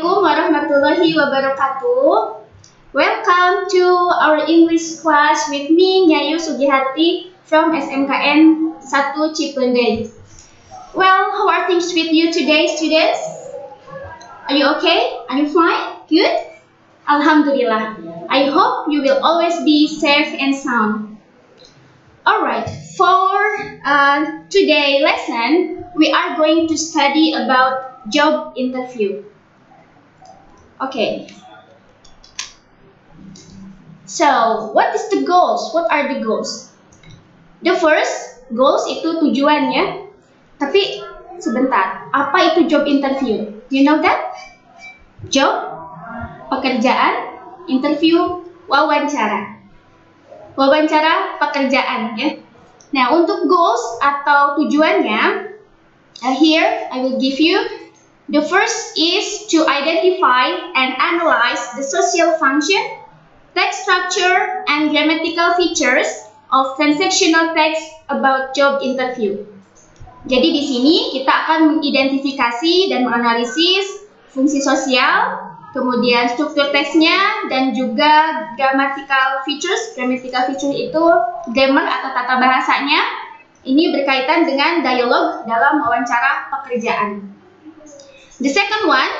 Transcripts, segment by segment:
Assalamualaikum warahmatullahi wabarakatuh. Welcome to our English class with me, Nyayu Sugihati from SMKN 1 Cipendei. Well, how are things with you today, students? Are you okay? Are you fine? Good? Alhamdulillah. I hope you will always be safe and sound. Alright, for today's lesson, we are going to study about job interview. Okay. So, what is the goals? What are the goals? The first, goals itu tujuannya. Tapi, sebentar. Apa itu job interview? You know that? Job, pekerjaan, interview, wawancara. Wawancara pekerjaan, ya. Nah, untuk goals atau tujuannya, here I will give you. The first is to identify and analyze the social function, text structure, and grammatical features of transactional text about job interview. Jadi di sini kita akan mengidentifikasi dan menganalisis fungsi sosial, kemudian struktur teksnya, dan juga grammatical features. Grammatical feature itu grammar atau tata bahasanya. Ini berkaitan dengan dialog dalam wawancara pekerjaan. The second one,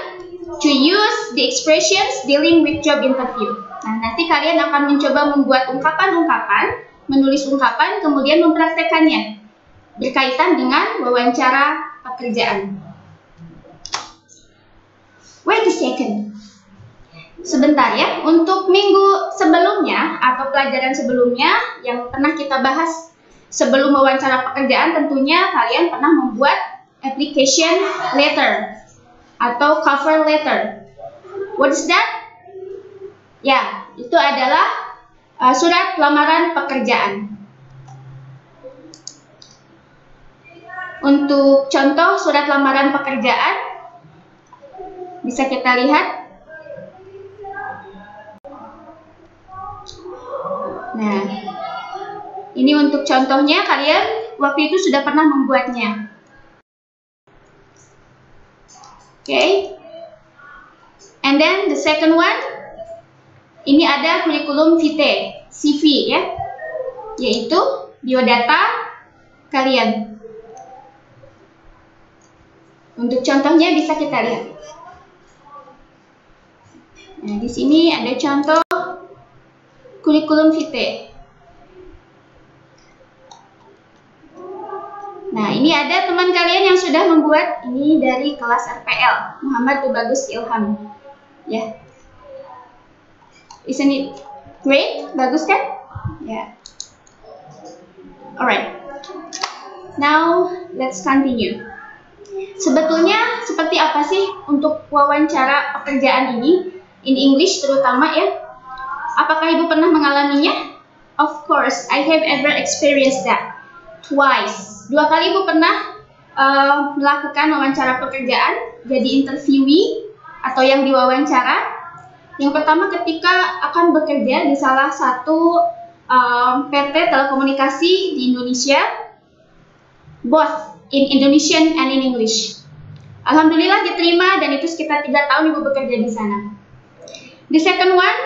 to use the expressions dealing with job interview. Nah, nanti kalian akan mencoba membuat ungkapan-ungkapan, menulis ungkapan, kemudian mempraktekannya berkaitan dengan wawancara pekerjaan. Wait a second. Sebentar ya, untuk minggu sebelumnya atau pelajaran sebelumnya yang pernah kita bahas sebelum wawancara pekerjaan, tentunya kalian pernah membuat application letter atau cover letter. What is that? Ya, itu adalah surat lamaran pekerjaan. Untuk contoh surat lamaran pekerjaan, bisa kita lihat. Nah, ini untuk contohnya, kalian waktu itu sudah pernah membuatnya. Okay, and then the second one, ini ada curriculum vitae, CV ya, yaitu biodata kalian. Untuk contohnya bisa kita lihat. Nah, di sini ada contoh curriculum vitae. Nah, ini ada teman kalian yang sudah membuat ini dari kelas RPL, Muhammad Tubagus Ilham. Ya. Isn't it great? Bagus kan? Ya. Alright. Now, let's continue. Sebetulnya seperti apa sih untuk wawancara pekerjaan ini? In English terutama ya. Apakah Ibu pernah mengalaminya? Of course, I have ever experienced that. Twice. 2 kali Ibu pernah melakukan wawancara pekerjaan, jadi interviewee atau yang diwawancara. Yang pertama ketika akan bekerja di salah satu PT telekomunikasi di Indonesia, both in Indonesian and in English. Alhamdulillah diterima dan itu sekitar 3 tahun Ibu bekerja di sana. The second one,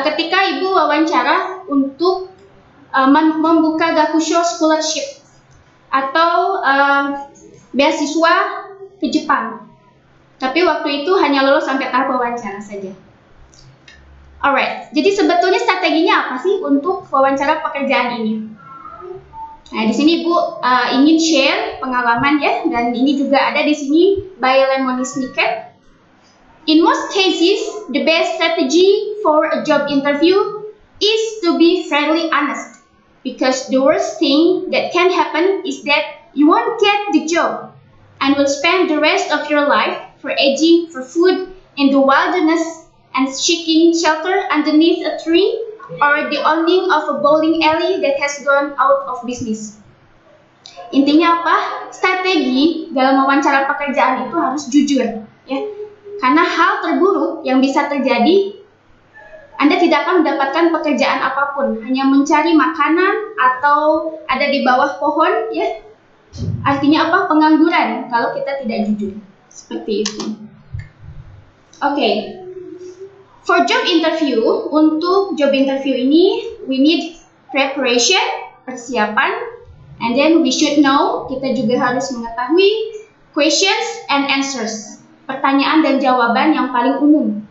ketika Ibu wawancara untuk membuka Gakusho Scholarship atau beasiswa ke Jepang. Tapi waktu itu hanya lolos sampai tahap wawancara saja. Alright, jadi sebetulnya strateginya apa sih untuk wawancara pekerjaan ini? Nah, di sini Ibu ingin share pengalaman ya, dan ini juga ada di sini by Lemony Snicket. In most cases, the best strategy for a job interview is to be fairly honest. Because the worst thing that can happen is that you won't get the job and will spend the rest of your life foraging for food in the wilderness and seeking shelter underneath a tree or the awning of a bowling alley that has gone out of business. Intinya apa? Strategi dalam wawancara pekerjaan itu harus jujur, ya. Karena hal terburuk yang bisa terjadi, Anda tidak akan mendapatkan pekerjaan apapun, hanya mencari makanan atau ada di bawah pohon, ya. Artinya apa? Pengangguran kalau kita tidak jujur. Seperti itu. Okay. For job interview, untuk job interview ini, we need preparation, persiapan, and then we should know, kita juga harus mengetahui questions and answers, pertanyaan dan jawaban yang paling umum,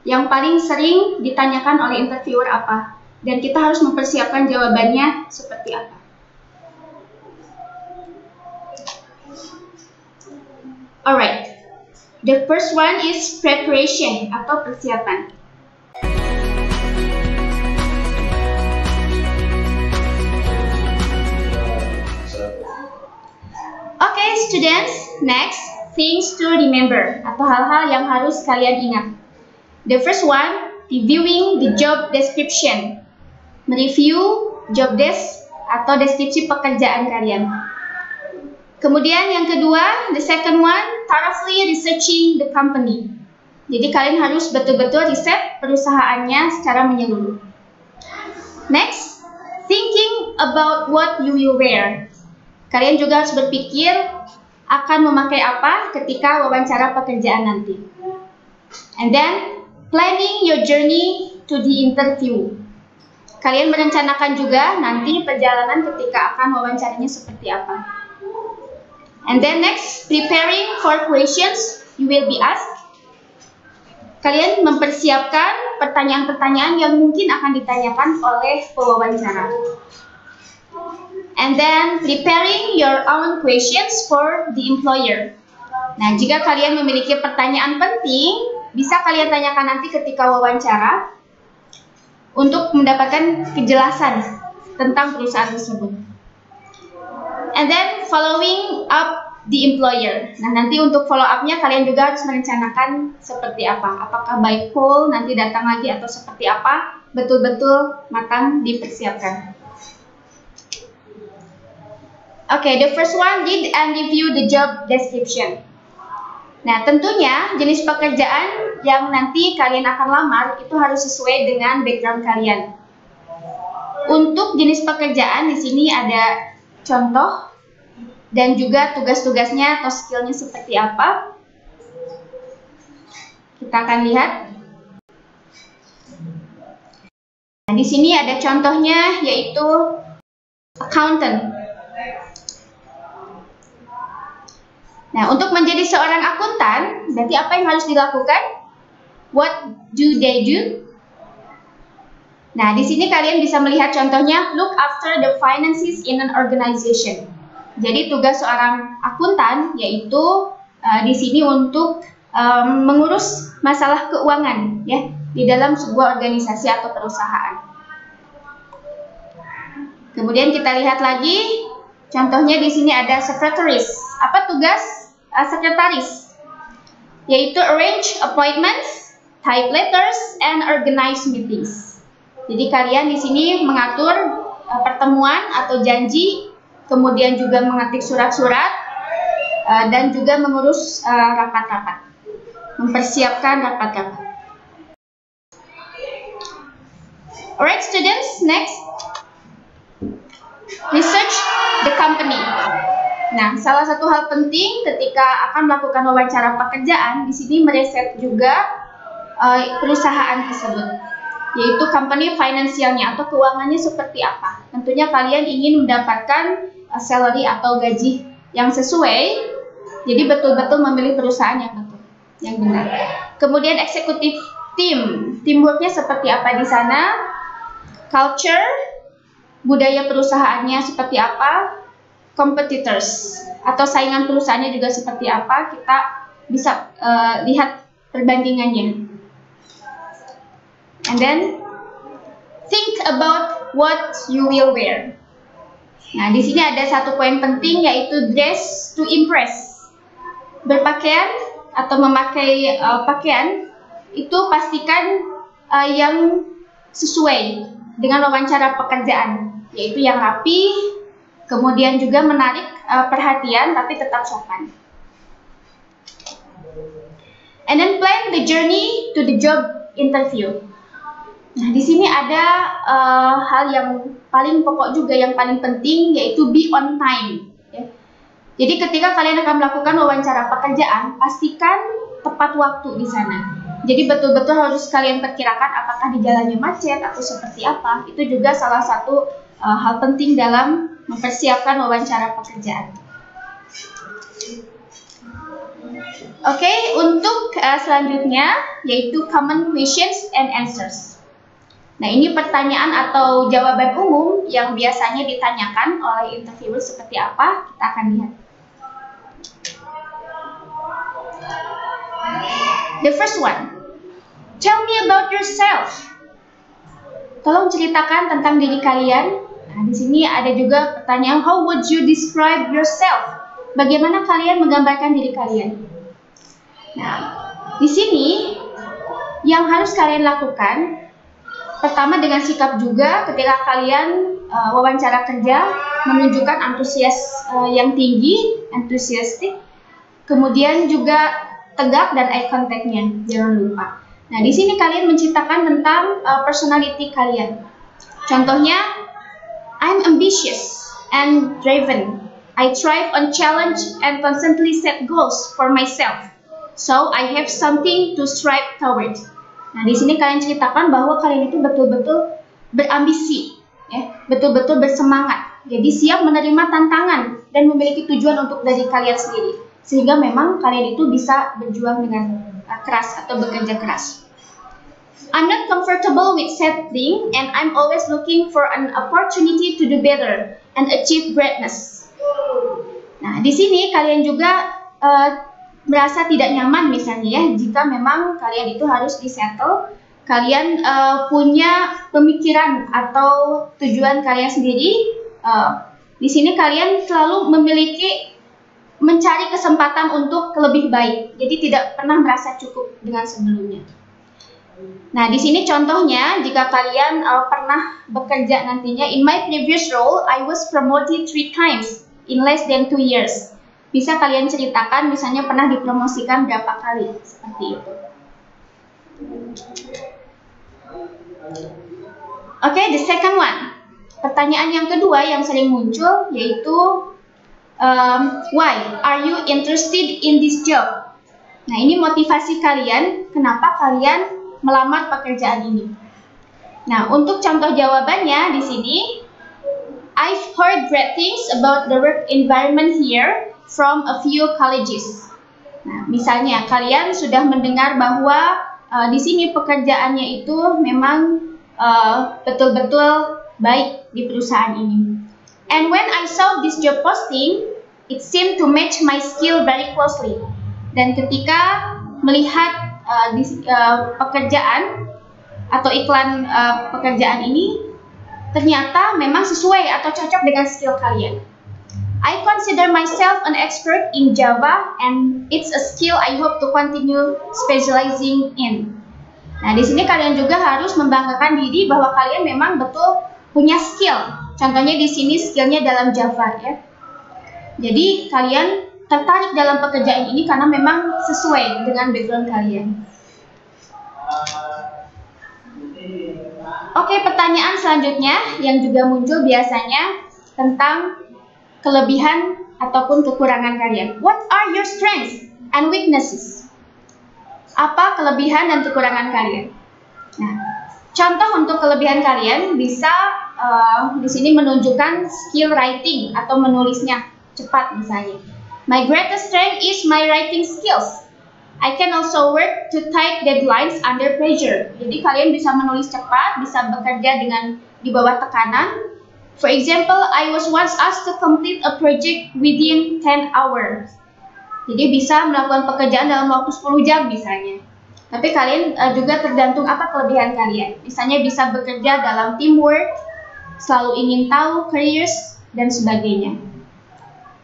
yang paling sering ditanyakan oleh interviewer apa, dan kita harus mempersiapkan jawabannya seperti apa. Alright. The first one is preparation atau persiapan. Okay, students, next, things to remember atau hal-hal yang harus kalian ingat. The first one, reviewing the job description. Mereview job desk atau deskripsi pekerjaan kalian. Kemudian yang kedua, the second one, thoroughly researching the company. Jadi kalian harus betul-betul riset perusahaannya secara menyeluruh. Next, thinking about what you will wear. Kalian juga harus berpikir akan memakai apa ketika wawancara pekerjaan nanti. And then, planning your journey to the interview. Kalian merencanakan juga nanti perjalanan ketika akan wawancaranya seperti apa. And then next, preparing for questions you will be asked. Kalian mempersiapkan pertanyaan-pertanyaan yang mungkin akan ditanyakan oleh pewawancara. And then, preparing your own questions for the employer. Nah, jika kalian memiliki pertanyaan penting, bisa kalian tanyakan nanti ketika wawancara untuk mendapatkan kejelasan tentang perusahaan tersebut. And then following up the employer. Nah, nanti untuk follow up-nya kalian juga harus merencanakan seperti apa. Apakah by call nanti datang lagi atau seperti apa? Betul-betul matang dipersiapkan. Okay, the first one, read and review the job description. Nah, tentunya jenis pekerjaan yang nanti kalian akan lamar itu harus sesuai dengan background kalian. Untuk jenis pekerjaan di sini ada contoh dan juga tugas-tugasnya atau skillnya seperti apa. Kita akan lihat. Nah, di sini ada contohnya yaitu accountant. Nah, untuk menjadi seorang akuntan, berarti apa yang harus dilakukan? What do they do? Nah, di sini kalian bisa melihat contohnya, look after the finances in an organization. Jadi tugas seorang akuntan yaitu di sini untuk mengurus masalah keuangan ya di dalam sebuah organisasi atau perusahaan. Kemudian kita lihat lagi, contohnya di sini ada sekretaris. Apa tugas sekretaris? Yaitu arrange appointments, type letters, and organize meetings. Jadi kalian di sini mengatur pertemuan atau janji, kemudian juga mengetik surat-surat, dan juga mengurus rapat-rapat, mempersiapkan rapat-rapat. Alright students, next, research the company. Nah, salah satu hal penting ketika akan melakukan wawancara pekerjaan di sini meriset juga perusahaan tersebut, yaitu company finansialnya atau keuangannya seperti apa. Tentunya kalian ingin mendapatkan salary atau gaji yang sesuai, jadi betul-betul memilih perusahaan yang betul, yang benar. Kemudian executive teamworknya seperti apa di sana, culture, budaya perusahaannya seperti apa, competitors atau saingan perusahaannya juga seperti apa, kita bisa lihat perbandingannya. And then think about what you will wear. Nah, di sini ada satu poin penting yaitu dress to impress. Berpakaian atau memakai pakaian itu pastikan yang sesuai dengan wawancara pekerjaan, yaitu yang rapi, kemudian juga menarik perhatian tapi tetap sopan. And then plan the journey to the job interview. Nah, di sini ada hal yang paling pokok juga, yang paling penting, yaitu be on time. Ya. Jadi ketika kalian akan melakukan wawancara pekerjaan, pastikan tepat waktu di sana. Jadi betul-betul harus kalian perkirakan apakah di jalannya macet atau seperti apa. Itu juga salah satu hal penting dalam mempersiapkan wawancara pekerjaan. Oke, untuk selanjutnya yaitu common questions and answers. Nah, ini pertanyaan atau jawaban umum yang biasanya ditanyakan oleh interviewer seperti apa, kita akan lihat. The first one, tell me about yourself. Tolong ceritakan tentang diri kalian. Nah, di sini ada juga pertanyaan, how would you describe yourself? Bagaimana kalian menggambarkan diri kalian? Nah, di sini yang harus kalian lakukan, pertama dengan sikap juga ketika kalian wawancara kerja, menunjukkan antusias yang tinggi, enthusiastic, kemudian juga tegak dan eye contact-nya, jangan lupa. Nah, di sini kalian menceritakan tentang personality kalian. Contohnya, I'm ambitious and driven. I thrive on challenge and constantly set goals for myself. So I have something to strive toward. Nah, di sini kalian ceritakan bahwa kalian itu betul-betul berambisi, ya, betul-betul bersemangat. Jadi siap menerima tantangan dan memiliki tujuan untuk dari kalian sendiri. Sehingga memang kalian itu bisa berjuang dengan keras atau bekerja keras. I'm not comfortable with settling and I'm always looking for an opportunity to do better and achieve greatness. Nah, di sini kalian juga merasa tidak nyaman misalnya ya, jika memang kalian itu harus disettle, kalian punya pemikiran atau tujuan kalian sendiri. Di sini kalian selalu mencari kesempatan untuk lebih baik, jadi tidak pernah merasa cukup dengan sebelumnya. Nah, di sini contohnya, jika kalian pernah bekerja nantinya, in my previous role, I was promoted 3 times in less than 2 years. Bisa kalian ceritakan misalnya pernah dipromosikan berapa kali, seperti itu. Oke, the second one. Pertanyaan yang kedua yang sering muncul yaitu why are you interested in this job? Nah, ini motivasi kalian, kenapa kalian melamar pekerjaan ini. Nah, untuk contoh jawabannya di sini, I've heard great things about the work environment here from a few colleges. Nah, misalnya kalian sudah mendengar bahwa di sini pekerjaannya itu memang betul-betul baik di perusahaan ini. And when I saw this job posting, it seemed to match my skill very closely. Dan ketika melihat pekerjaan atau iklan pekerjaan ini, ternyata memang sesuai atau cocok dengan skill kalian. I consider myself an expert in Java and it's a skill I hope to continue specializing in. Nah, di sini kalian juga harus membanggakan diri bahwa kalian memang betul punya skill. Contohnya di sini skillnya dalam Java ya. Jadi kalian tertarik dalam pekerjaan ini karena memang sesuai dengan background kalian. Oke, pertanyaan selanjutnya yang juga muncul biasanya tentang kelebihan ataupun kekurangan kalian. What are your strengths and weaknesses? Apa kelebihan dan kekurangan kalian? Nah, contoh untuk kelebihan kalian bisa di sini menunjukkan skill writing atau menulisnya cepat misalnya. My greatest strength is my writing skills. I can also work to tight deadlines under pressure. Jadi kalian bisa menulis cepat, bisa bekerja dengan di bawah tekanan. For example, I was once asked to complete a project within 10 hours. Jadi bisa melakukan pekerjaan dalam waktu 10 jam misalnya. Tapi kalian juga tergantung apa kelebihan kalian. Misalnya bisa bekerja dalam teamwork, selalu ingin tahu, careers, dan sebagainya.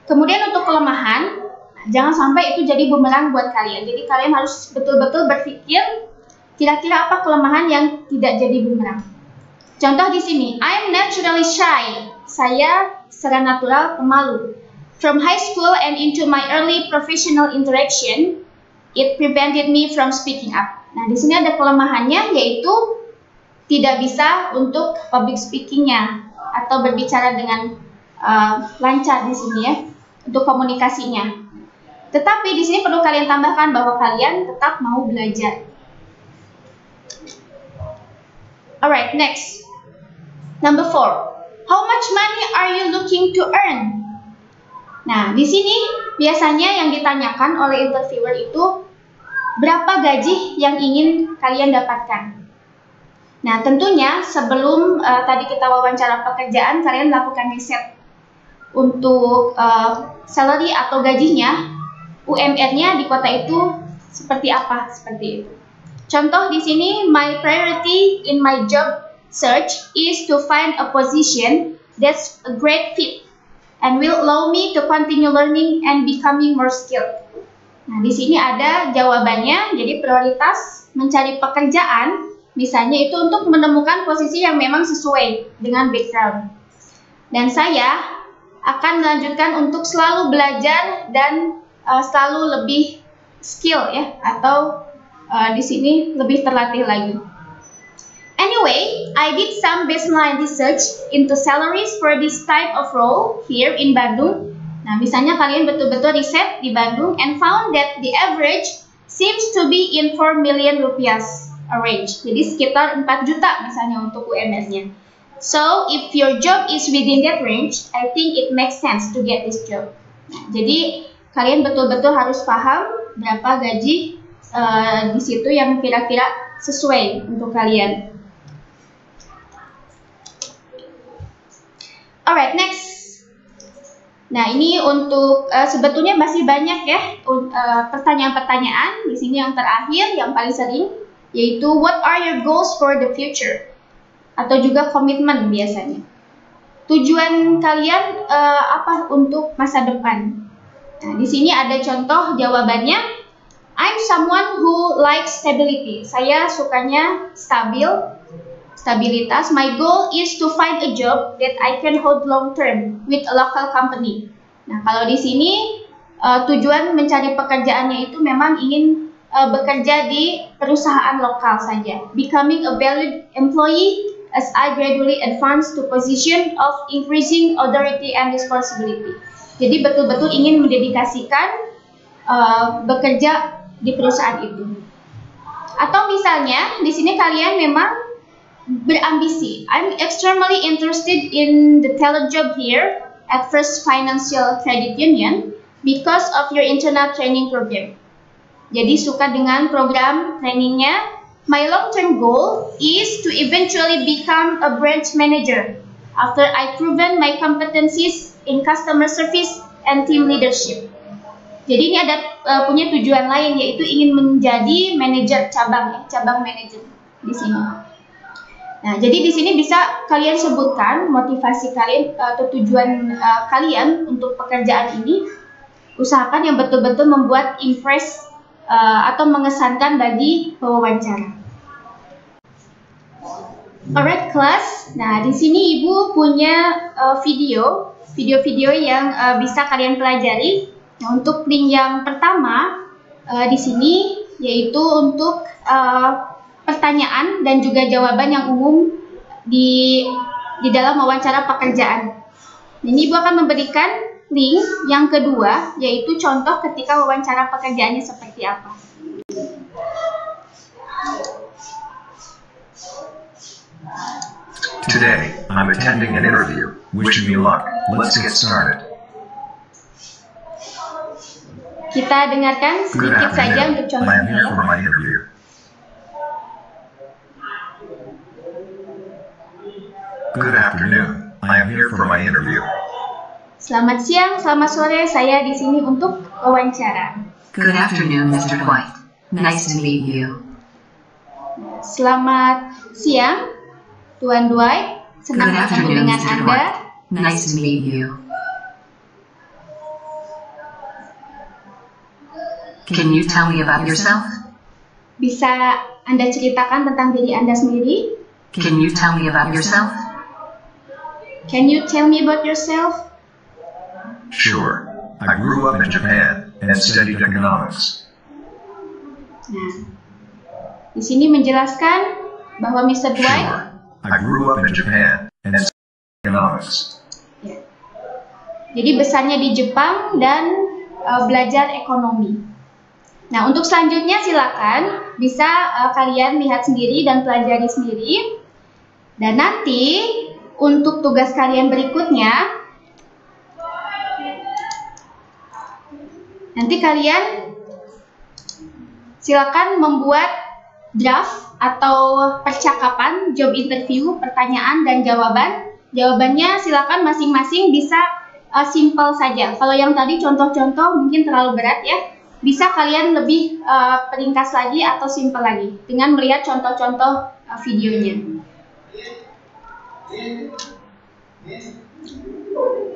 Kemudian untuk kelemahan, jangan sampai itu jadi bumerang buat kalian. Jadi kalian harus betul-betul berpikir kira-kira apa kelemahan yang tidak jadi bumerang. Contoh di sini, I'm naturally shy. Saya secara natural pemalu. From high school and into my early professional interaction, it prevented me from speaking up. Nah, di sini ada kelemahannya yaitu tidak bisa untuk public speaking-nya atau berbicara dengan lancar di sini ya, untuk komunikasinya. Tetapi di sini perlu kalian tambahkan bahwa kalian tetap mau belajar. Alright, next. Number 4. How much money are you looking to earn? Nah, di sini biasanya yang ditanyakan oleh interviewer itu berapa gaji yang ingin kalian dapatkan. Nah, tentunya sebelum tadi kita wawancara pekerjaan, kalian lakukan riset untuk salary atau gajinya, UMR-nya di kota itu seperti apa, seperti itu. Contoh di sini, my priority in my job search is to find a position that's a great fit and will allow me to continue learning and becoming more skilled. Nah, di sini ada jawabannya. Jadi prioritas mencari pekerjaan, misalnya itu untuk menemukan posisi yang memang sesuai dengan background. Dan saya akan melanjutkan untuk selalu belajar dan selalu lebih skill ya, atau di sini lebih terlatih lagi. Anyway, I did some baseline research into salaries for this type of role here in Bandung. Nah, misalnya kalian betul-betul riset di Bandung and found that the average seems to be in 4 million rupiah a range. Jadi sekitar 4 juta misalnya untuk UMR-nya. So, if your job is within that range, I think it makes sense to get this job. Nah, jadi kalian betul-betul harus paham berapa gaji di situ yang kira-kira sesuai untuk kalian. Alright, next. Nah, ini untuk sebetulnya masih banyak ya pertanyaan-pertanyaan. Di sini yang terakhir, yang paling sering, yaitu what are your goals for the future? Atau juga komitmen biasanya. Tujuan kalian apa untuk masa depan? Nah, di sini ada contoh jawabannya. I'm someone who likes stability. Saya sukanya stabilitas. My goal is to find a job that I can hold long term with a local company. Nah, kalau di sini tujuan mencari pekerjaannya itu memang ingin bekerja di perusahaan lokal saja. Becoming a valued employee as I gradually advance to position of increasing authority and responsibility. Jadi betul-betul ingin mendedikasikan bekerja di perusahaan itu. Atau misalnya di sini kalian memang berambisi. I'm extremely interested in the talent job here at First Financial Credit Union because of your internal training program. Jadi suka dengan program trainingnya. My long-term goal is to eventually become a branch manager after I proven my competencies in customer service and team leadership. Jadi ini ada punya tujuan lain, yaitu ingin menjadi manajer cabang manajer di sini. Nah, jadi di sini bisa kalian sebutkan motivasi kalian atau tujuan kalian untuk pekerjaan ini. Usahakan yang betul-betul membuat impress atau mengesankan bagi pewawancara. Alright, kelas. Nah, di sini Ibu punya video-video yang bisa kalian pelajari. Nah, untuk link yang pertama di sini yaitu untuk pertanyaan dan juga jawaban yang umum di dalam wawancara pekerjaan. Ini Ibu akan memberikan link yang kedua, yaitu contoh ketika wawancara pekerjaannya seperti apa. Today, I'm attending an interview. Wish me luck. Let's get started. Kita dengarkan sedikit saja untuk contohnya. I am here for my interview. Good afternoon. I am here for my interview. Selamat siang, selamat sore. Saya di sini untuk wawancara. Good afternoon, Mr. White. Nice to meet you. Selamat siang, Tuan Dwight. Senang Good bertemu afternoon, dengan Mr. Anda. Dwight. Nice to meet you. Can you tell me about yourself? Bisa Anda ceritakan tentang diri Anda sendiri? Can you tell me about yourself? Can you tell me about yourself? Sure. I grew up in Japan and studied economics. Nah, di sini menjelaskan bahwa Mr. Dwight, Sure. I grew up in Japan and studied economics. ya. Jadi besarnya di Jepang dan belajar ekonomi. Nah, untuk selanjutnya silakan bisa kalian lihat sendiri dan pelajari sendiri. Dan nanti untuk tugas kalian berikutnya, nanti kalian silakan membuat draft atau percakapan job interview, pertanyaan dan jawaban. Jawabannya silakan masing-masing bisa simple saja. Kalau yang tadi contoh-contoh mungkin terlalu berat ya. Bisa kalian lebih peringkas lagi atau simple lagi dengan melihat contoh-contoh videonya.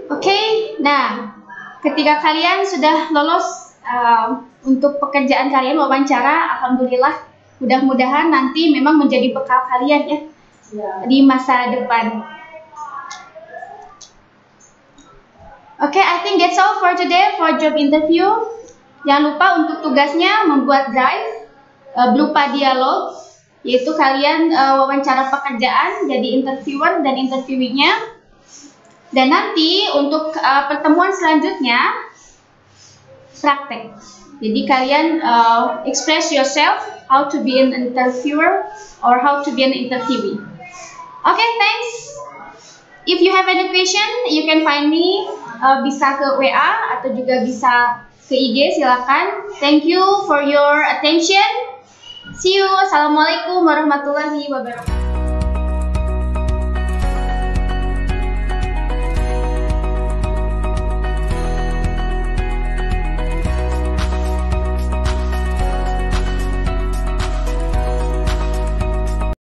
Oke, nah ketika kalian sudah lolos untuk pekerjaan kalian wawancara, alhamdulillah, mudah-mudahan nanti memang menjadi bekal kalian ya di masa depan. Oke, I think that's all for today for job interview. Jangan lupa untuk tugasnya membuat drive berupa dialog, yaitu kalian wawancara pekerjaan, jadi interviewer dan interviewee-nya. Dan nanti untuk pertemuan selanjutnya praktek. Jadi kalian express yourself how to be an interviewer or how to be an interviewee. Okay, thanks. If you have any question, you can find me. Bisa ke WA atau juga bisa ke IG, silakan. Thank you for your attention. See you. Assalamualaikum warahmatullahi wabarakatuh.